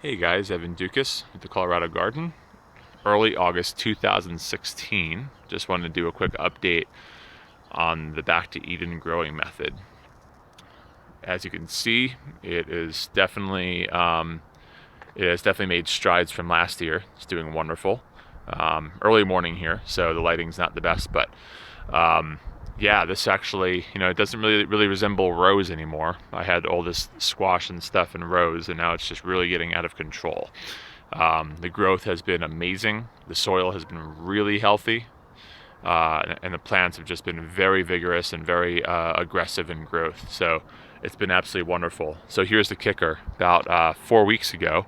Hey guys, Evan Dukas with the Colorado Garden. Early August 2016. Just wanted to do a quick update on the Back to Eden growing method. As you can see, it has definitely made strides from last year. It's doing wonderful. Early morning here, so the lighting's not the best, but yeah, this actually, it doesn't really resemble rows anymore. I had all this squash and stuff in rows, and now it's just really getting out of control. The growth has been amazing. The soil has been really healthy, and the plants have just been very vigorous and very aggressive in growth. So it's been absolutely wonderful. So here's the kicker. About 4 weeks ago,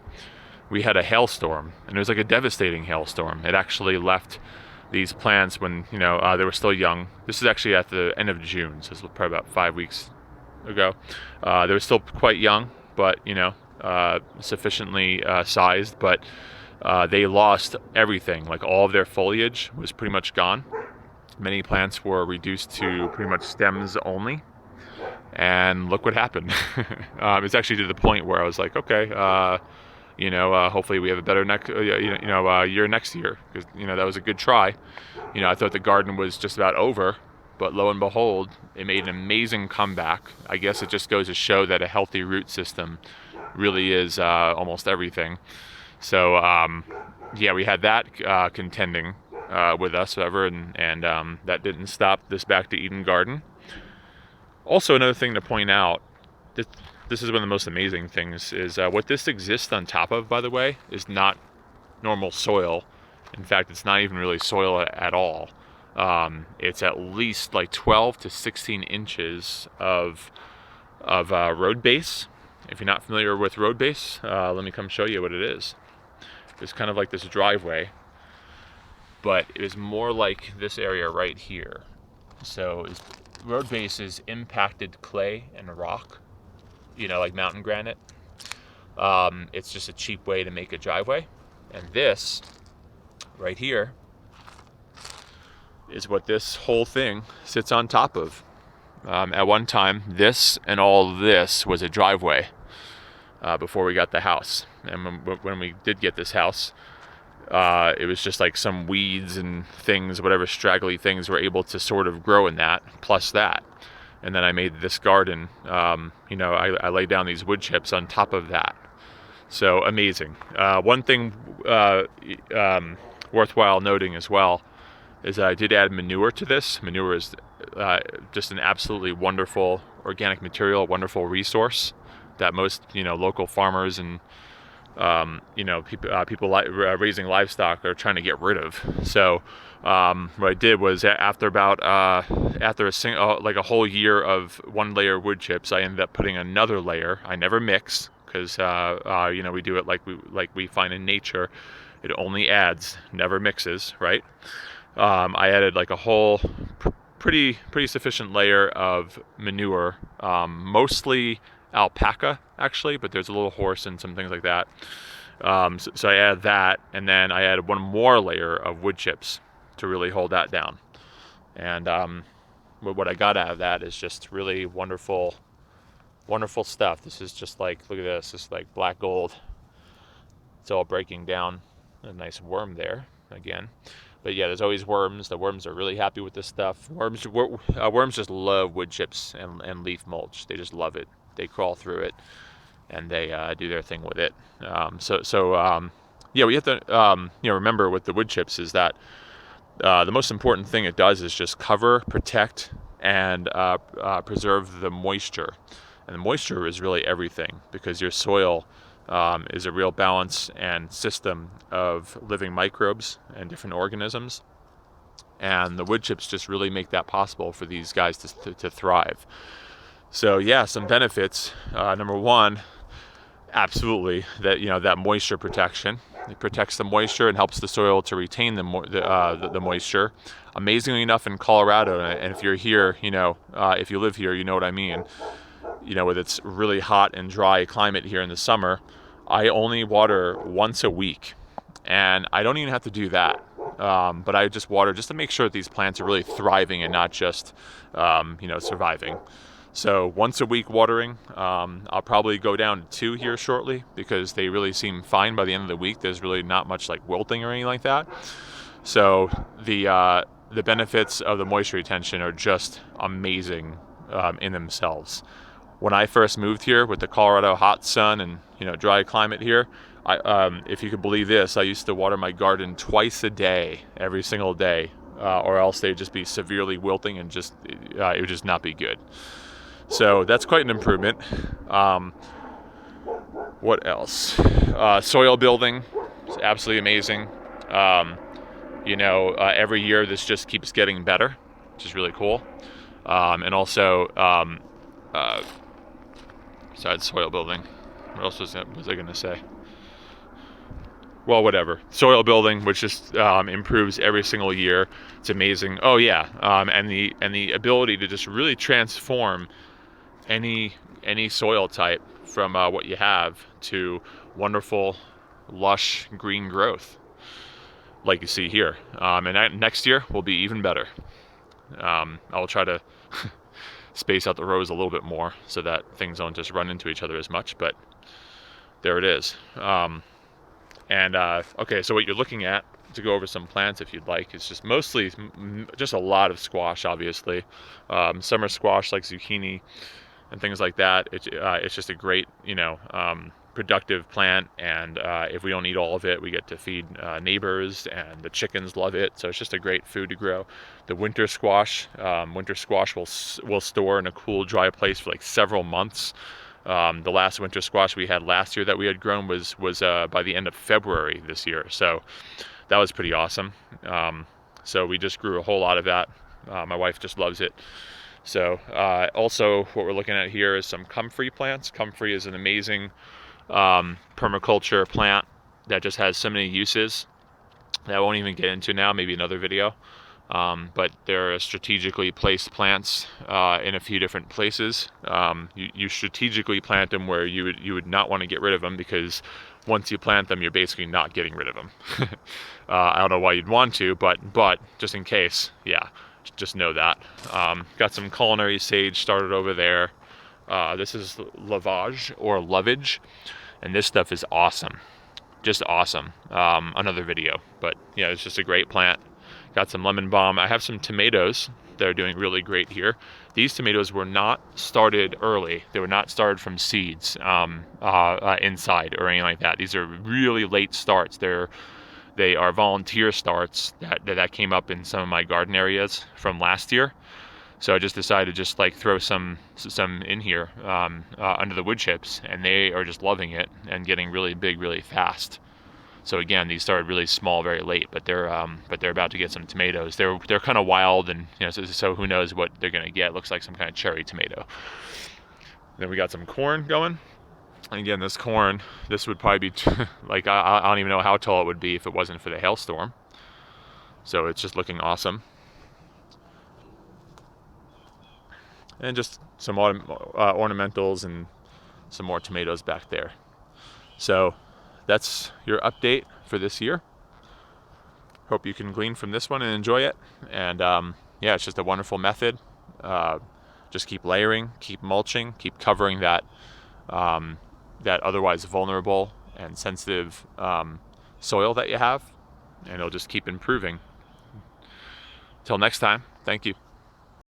we had a hailstorm, and it was like a devastating hailstorm. It actually left these plants when they were still young. This is actually at the end of June, so it's probably about 5 weeks ago. They were still quite young, but sufficiently sized, but they lost everything. Like all of their foliage was pretty much gone. Many plants were reduced to pretty much stems only, and look what happened. It's actually to the point where I was like, okay, hopefully we have a better year next year, because that was a good try. I thought the garden was just about over, but lo and behold, it made an amazing comeback. I guess it just goes to show that a healthy root system really is almost everything. So yeah, we had that contending with us, however, and that didn't stop this Back to Eden garden. Also, another thing to point out, this is one of the most amazing things, is what this exists on top of, by the way, is not normal soil. In fact, it's not even really soil at all. It's at least like 12 to 16 inches of road base. If you're not familiar with road base, let me come show you what it is. It's kind of like this driveway, but it is more like this area right here. So road base is impacted clay and rock, like mountain granite. It's just a cheap way to make a driveway. And this right here is what this whole thing sits on top of. At one time, this and all this was a driveway before we got the house. And when we did get this house, it was just like some weeds and things, whatever straggly things were able to sort of grow in that, plus that. And then I made this garden. I laid down these wood chips on top of that. So amazing. One thing worthwhile noting as well is I did add manure to this. Manure is just an absolutely wonderful organic material, wonderful resource that most local farmers and people raising livestock are trying to get rid of. So what I did was after a whole year of one layer of wood chips, I ended up putting another layer. I never mix, because we do it like we find in nature. It only adds, never mixes, right? I added like a whole pretty sufficient layer of manure, mostly alpaca actually, but there's a little horse and some things like that. So I added that, and then I added one more layer of wood chips to really hold that down. And what I got out of that is just really wonderful stuff. This is just like, look at this. This is like black gold. It's all breaking down. A nice worm there again. But yeah, there's always worms. The worms are really happy with this stuff. Worms just love wood chips and leaf mulch. They just love it. They crawl through it, and they do their thing with it. Yeah, we have to remember with the wood chips is that the most important thing it does is just cover, protect, and preserve the moisture. And the moisture is really everything, because your soil is a real balance and system of living microbes and different organisms. And the wood chips just really make that possible for these guys to thrive. So yeah, some benefits. Number one, absolutely, that moisture protection. It protects the moisture and helps the soil to retain the moisture. Amazingly enough, in Colorado, and if you're here, if you live here, you know what I mean. With its really hot and dry climate here in the summer, I only water once a week, and I don't even have to do that. But I just water just to make sure that these plants are really thriving and not just, surviving. So once a week watering. I'll probably go down to 2 here shortly because they really seem fine by the end of the week. There's really not much like wilting or anything like that. So the benefits of the moisture retention are just amazing in themselves. When I first moved here with the Colorado hot sun and dry climate here, if you could believe this, I used to water my garden twice a day, every single day, or else they'd just be severely wilting and it would just not be good. So that's quite an improvement. What else? Soil building is absolutely amazing. Every year this just keeps getting better, which is really cool. And also, besides soil building, what else was I going to say? Well, whatever. Soil building, which just improves every single year. It's amazing. Oh yeah, and the ability to just really transform any soil type from what you have to wonderful, lush green growth, like you see here. And next year will be even better. I will try to space out the rows a little bit more so that things don't just run into each other as much. But there it is. Okay, so what you're looking at, to go over some plants if you'd like, is just mostly just a lot of squash, obviously. Summer squash like zucchini and things like that. It's just a great, productive plant, and if we don't eat all of it, we get to feed neighbors, and the chickens love it. So it's just a great food to grow. The winter squash will store in a cool, dry place for like several months. The last winter squash we had last year that we had grown was by the end of February this year. So that was pretty awesome. So we just grew a whole lot of that. My wife just loves it. So also what we're looking at here is some comfrey plants. Comfrey is an amazing permaculture plant that just has so many uses that I won't even get into now, maybe another video. But they're strategically placed plants in a few different places. You strategically plant them where you would not want to get rid of them, because once you plant them, you're basically not getting rid of them. I don't know why you'd want to, but just in case, yeah, just know that. Got some culinary sage started over there. This is lavage or lovage, and this stuff is awesome, just awesome. Another video, but yeah, it's just a great plant. Got some lemon balm. I have some tomatoes that are doing really great here. These tomatoes were not started early. They were not started from seeds inside or anything like that. These are really late starts. They are volunteer starts that came up in some of my garden areas from last year. So I just decided to just like throw some in here under the wood chips, and they are just loving it and getting really big really fast. So again, these started really small, very late, but they're about to get some tomatoes. They're kind of wild, and so who knows what they're gonna get. Looks like some kind of cherry tomato. Then we got some corn going. And again, this corn, this would probably be like I don't even know how tall it would be if it wasn't for the hailstorm. So it's just looking awesome. And just some ornamentals and some more tomatoes back there. So that's your update for this year. Hope you can glean from this one and enjoy it. And yeah, it's just a wonderful method. Just keep layering, keep mulching, keep covering that otherwise vulnerable and sensitive soil that you have, and it'll just keep improving. Till next time, thank you.